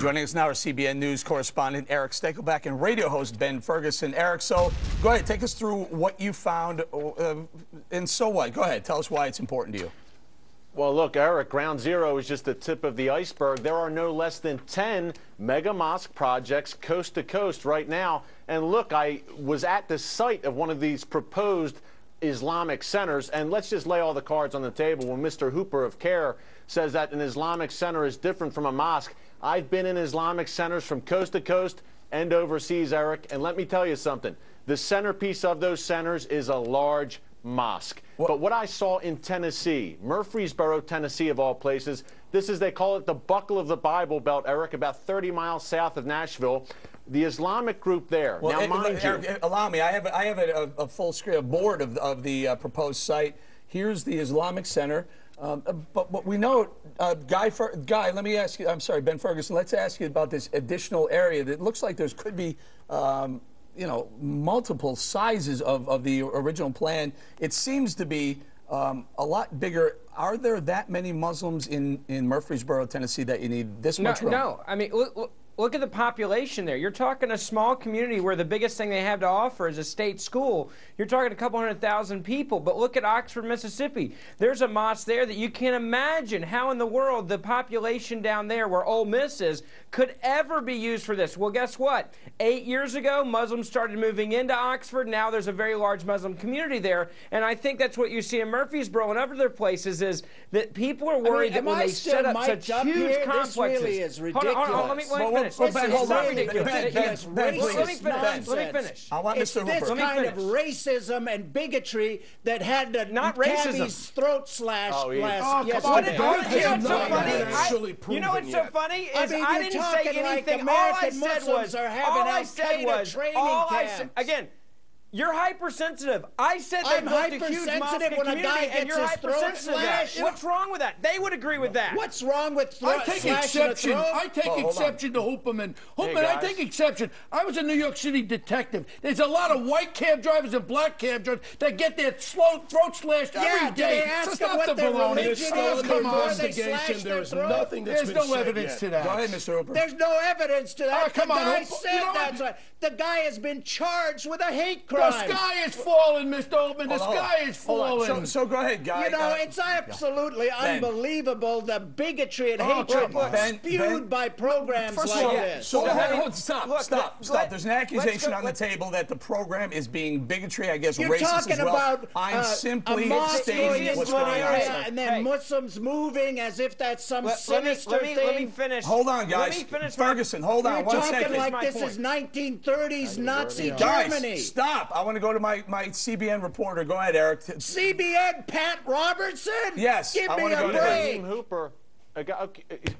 Joining us now, our CBN News correspondent Eric Stakelback and radio host Ben Ferguson. Eric, so go ahead, take us through what you found, and so what? Go ahead, tell us why it's important to you. Well, look, Eric, ground zero is just the tip of the iceberg. There are no less than 10 mega mosque projects coast to coast right now. And look, I was at the site of one of these proposed Islamic centers, and let's just lay all the cards on the table. When Mr. Hooper of CARE says that an Islamic center is different from a mosque, I've been in Islamic centers from coast to coast and overseas, Eric, and let me tell you something. The centerpiece of those centers is a large mosque. But what I saw in Tennessee, Murfreesboro, Tennessee, of all places, this is, they call it the buckle of the Bible Belt, Eric, about 30 miles south of Nashville. The Islamic group there. Well, now, mind Eric, you, allow me. I have a full screen, a board of the proposed site. Here's the Islamic Center. But what we know, Guy, let me ask you. I'm sorry, Ben Ferguson. Let's ask you about this additional area that looks like there's could be, you know, multiple sizes of the original plan. It seems to be a lot bigger. Are there that many Muslims in Murfreesboro, Tennessee, that you need this much room? No. I mean, look at the population there. You're talking a small community where the biggest thing they have to offer is a state school. You're talking a couple 100,000 people. But look at Oxford, Mississippi. There's a mosque there that you can't imagine how in the world the population down there where Ole Miss is could ever be used for this. Well, guess what? 8 years ago, Muslims started moving into Oxford. Now there's a very large Muslim community there. And I think that's what you see in Murfreesboro and other places is that people are worried that when they set up such huge complexes. This really is ridiculous. Hold on, let me finish. Ben, hold on. Let me finish. I want Mr. Hooper. It's this kind of racism and bigotry that had the cabbie's throat slashed last yesterday. You know what's so funny is I didn't say anything. All I said was, again, you're hypersensitive. I said they built a huge mosque community, and you're hypersensitive to that. What's wrong with that? They would agree with that. What's wrong with I take exception to Hooperman. I take exception. I was a New York City detective. There's a lot of white cab drivers and black cab drivers that get their throat slashed every day. They ask them what their religion is before they slash their throat? There's no evidence to that. Go ahead, Mr. Hooper. There's no evidence to that. Come on, the guy said that's right. The guy has been charged with a hate crime. The sky is falling, Mr. Oldman. The sky is falling. So go ahead, Guy. You know, it's absolutely unbelievable, the bigotry and hatred spewed by programs like this. So stop. There's an accusation on the table that the program is being bigotry, I guess racist as well. I'm simply stating what's going on. And then Muslims moving as if that's some sinister thing. Let me finish. Hold on, guys. Ferguson, hold on 1 second. You're talking like this is 1930s Nazi Germany. Guys, stop. I want to go to my CBN reporter. Go ahead, Eric. CBN Pat Robertson? Yes. Give me a break. Hooper.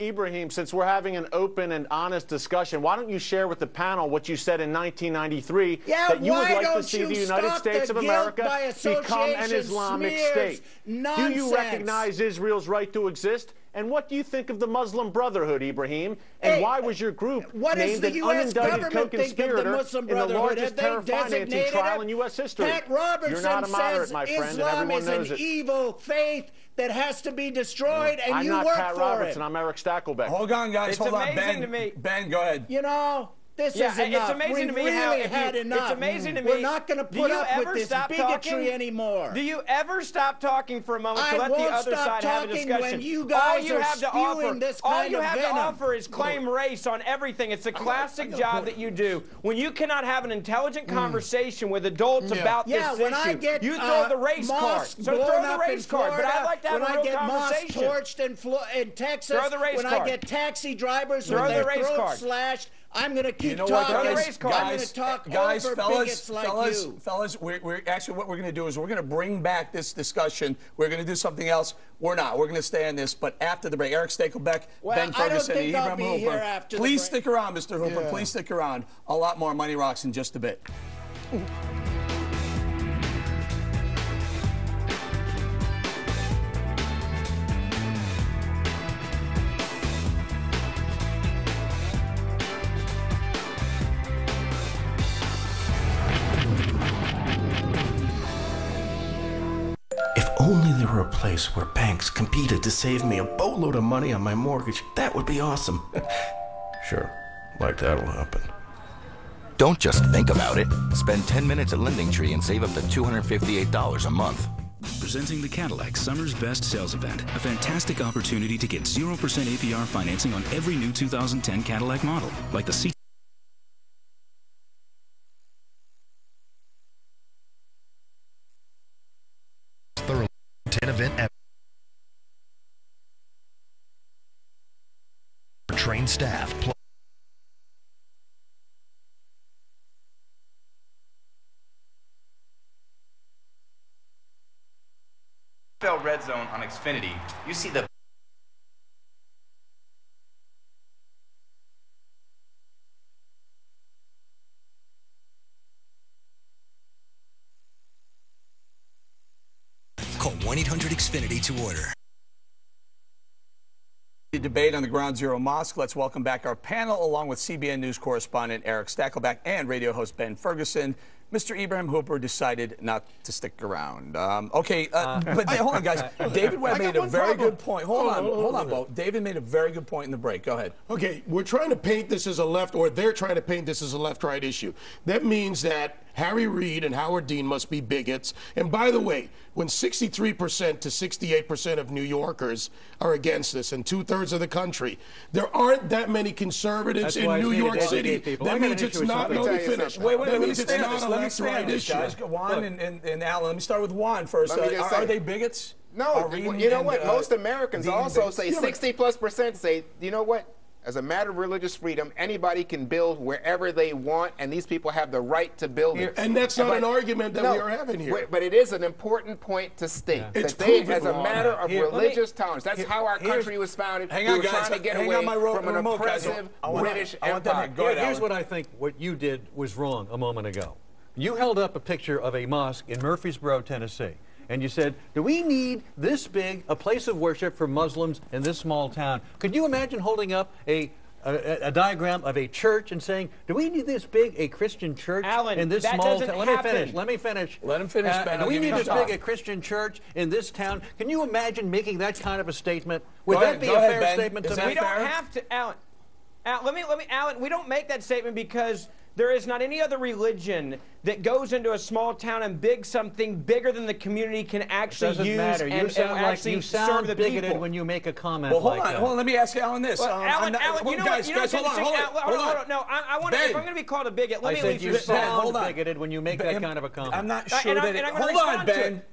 Ibrahim, since we're having an open and honest discussion, why don't you share with the panel what you said in 1993 that you would like to see the United States of America become an Islamic state? Nonsense. Do you recognize Israel's right to exist? And what do you think of the Muslim Brotherhood, Ibrahim? And why was your group named an unindicted co-conspirator in the largest terror financing trial in U.S. history? Pat Robertson You're not a moderate, my friend, Islam and everyone knows is it. an evil faith that has to be destroyed, and I'm you not work Pat for Robertson. it. I'm Eric Stakelbeck. Hold on, guys. It's hold on. amazing to me. Ben, go ahead. You know, this is enough. It's amazing to me how enough. It's amazing to me. We're not going to put up with this bigotry anymore. Do you ever stop talking for a moment to let the other side have a discussion? When you guys are spewing this all kind you of have venom. to offer is claim race on everything. It's a classic job that you do. When you cannot have an intelligent conversation with adults about this issue, when I get you throw the race card. So throw the race card. But I'd like to have a real conversation. When I get torched in Texas, throw the race card. When I get taxi drivers with their throats slashed, I'm going to keep talking. I'm going to talk over bigots like you. Fellas, we're actually what we're going to do is we're going to bring back this discussion. We're going to do something else. We're not. We're going to stay on this. But after the break, Eric Stakelbeck, Ben Ferguson, and Ibrahim Hooper. Please stick around, Mr. Hooper. Please stick around. A lot more Money Rocks in just a bit. Only there were a place where banks competed to save me a boatload of money on my mortgage. That would be awesome. Sure, like that'll happen. Don't just think about it. Spend 10 minutes at LendingTree and save up to $258 a month. Presenting the Cadillac Summer's Best Sales Event, a fantastic opportunity to get 0% APR financing on every new 2010 Cadillac model, like the C. Thorough 10 event ever. Trained staff. Red Zone on Xfinity, you see the call 1-800-XFINITY to order. The debate on the Ground Zero Mosque. Let's welcome back our panel along with CBN News correspondent Eric Stakelback and radio host Ben Ferguson. Mr. Ibrahim Hooper decided not to stick around. But hold on, guys. David Webb made a very good point. Hold on, Bo. David made a very good point in the break. Go ahead. Okay, we're trying to paint this as a left, or they're trying to paint this as a left-right issue. That means that Harry Reid and Howard Dean must be bigots. And by the way, when 63% to 68% of New Yorkers are against this, and 2/3 of the country, there aren't that many conservatives in New York City. That means it's not. Let me finish. Wait, let me stand this. Let me stand this, guys. Juan and Alan. Let me start with Juan first. Are they bigots? No. You know what? Most Americans also say 60+% say, you know what? As a matter of religious freedom, anybody can build wherever they want, and these people have the right to build it. And that's not an argument that we are having here. But it is an important point to state. Yeah. That they, as a matter of religious tolerance, that's how our country was founded. Hang on, we were guys. trying to get away from an oppressive British Empire. Here's what I think what you did was wrong a moment ago. You held up a picture of a mosque in Murfreesboro, Tennessee. And you said, do we need this big a place of worship for Muslims in this small town? Could you imagine holding up a diagram of a church and saying, do we need this big a Christian church in this small town? Let me finish. Let him finish, Ben. Do we need this big a Christian church in this town? Can you imagine making that kind of a statement? Would that be a fair statement to make? We don't have to, Alan. Alan, we don't make that statement because there is not any other religion that goes into a small town and something bigger than the community can actually use and actually serve the bigoted people. when you make a comment like that. Hold on. Let me ask Alan this. Alan, you know what? Hold on. No, I want to. If I'm going to be called a bigot, let me at least respond. You sound bigoted when you make that kind of a comment. I'm not sure that. Hold on, Ben.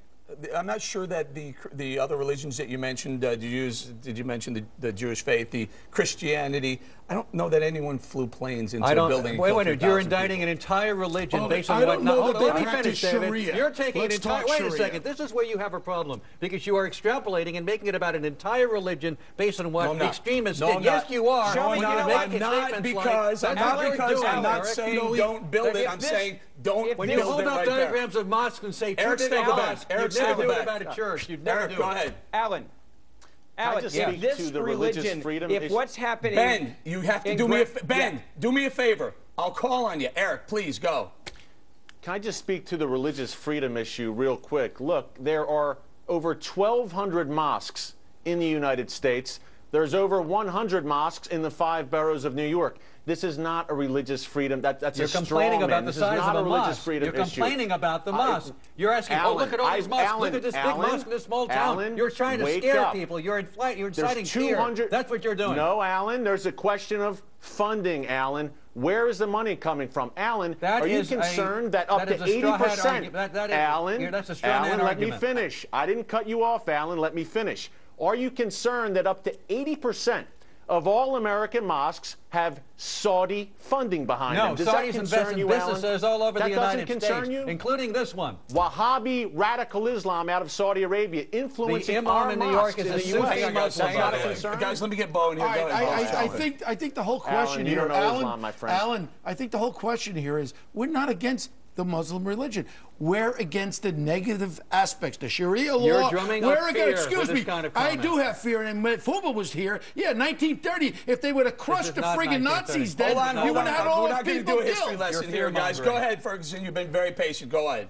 I'm not sure that the other religions that you mentioned, did you mention the Jewish faith, the Christianity? I don't know that anyone flew planes into a building. Wait, you're indicting an entire religion based on what? Let me finish, David. You're taking an entire. Wait a second. This is where you have a problem because you are extrapolating and making it about an entire religion based on what extremists did. Yes, you are. I'm not because I'm not saying don't build it. I'm saying don't build it. When you hold up diagrams of mosques and say Eric Stakelback. You'd never do it about a church. You'd never do it. Go ahead, Alan. Alex, if this religion, if what's happening, Ben, you have to do me do me a favor. I'll call on you, Eric. Please go. Can I just speak to the religious freedom issue real quick? Look, there are over 1,200 mosques in the United States. There's over 100 mosques in the 5 boroughs of New York. This is not a religious freedom. That's You're a straw complaining man. about the size of a mosque. You're complaining about the mosque. You're asking, look at all these mosques. Look at this big mosque in this small town. You're trying to scare people. You're inciting fear. That's what you're doing. No, Alan. There's a question of funding, Alan. Where is the money coming from? Alan, are you concerned that up to 80%? Alan, let me finish. I didn't cut you off, Alan. Let me finish. Are you concerned that up to 80% of all American mosques have Saudi funding behind them? Does that concern you, Alan? Businesses all over the United States, you? including this one. Wahhabi radical Islam out of Saudi Arabia influencing our mosques in the U.S. That's not a concern. Guys, let me get Bo in here. I think the whole question here, Islam, my friend. Alan, I think the whole question here is we're not against the Muslim religion. We're against the negative aspects, the Sharia law. You're drumming up fear excuse with me, this kind of I do have fear, and when Fuba was here, 1930, if they would have crushed the friggin' Nazis dead, you would have had all those people We're not going to do a history lesson here, guys. Go ahead, Ferguson. You've been very patient. Go ahead.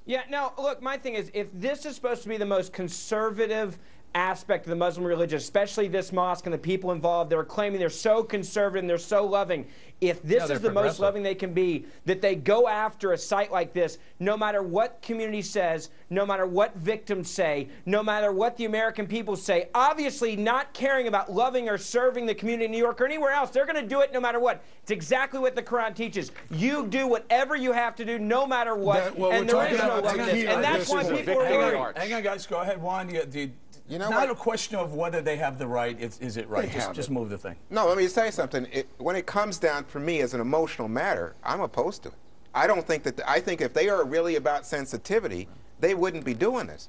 Yeah, no, look, my thing is, if this is supposed to be the most conservative aspect of the Muslim religion, especially this mosque and the people involved. They're claiming they're so conservative and they're so loving. If this is the most loving they can be, that they go after a site like this, no matter what community says, no matter what victims say, no matter what the American people say, obviously not caring about loving or serving the community in New York or anywhere else, they're going to do it no matter what. It's exactly what the Quran teaches. You do whatever you have to do, no matter what, and there is no lovingness. And that's why people are worried. Hang on, guys. Go ahead, Juan. You know, not a question of whether they have the right. Is it right? Just move the thing. No, let me say something. When it comes down for me as an emotional matter, I'm opposed to it. I don't think that. I think if they are really about sensitivity, they wouldn't be doing this.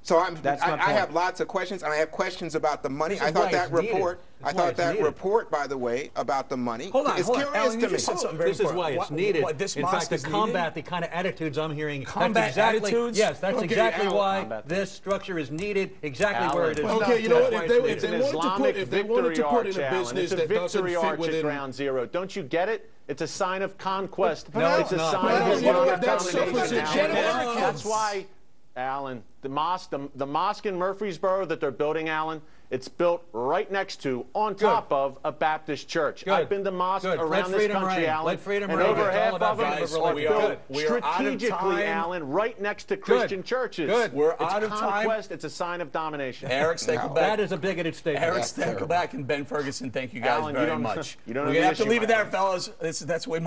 So I have lots of questions, and I have questions about the money. I thought that report. I thought that report, by the way, about the money is curious to me. This is why it's needed. In fact, to combat the kind of attitudes I'm hearing. Combat attitudes? Yes, that's exactly why this structure is needed. Exactly where it is. Okay, you know what? If they wanted to put in a business that doesn't fit within. It's a victory arch at Ground Zero. Don't you get it? It's a sign of conquest. No, it's a sign of Islamic domination. That's why. Alan, the mosque in Murfreesboro that they're building, Alan, it's built right next to, on top of, a Baptist church. I've been to mosques around this country, Alan, and over half of them are built strategically, Alan, right next to Christian churches. We're out of time. Conquest, it's a sign of domination. Eric Stakelback. That is a bigoted statement. Eric Stakelback and Ben Ferguson, thank you guys very much. We're going to have to leave it there, fellas. That's the way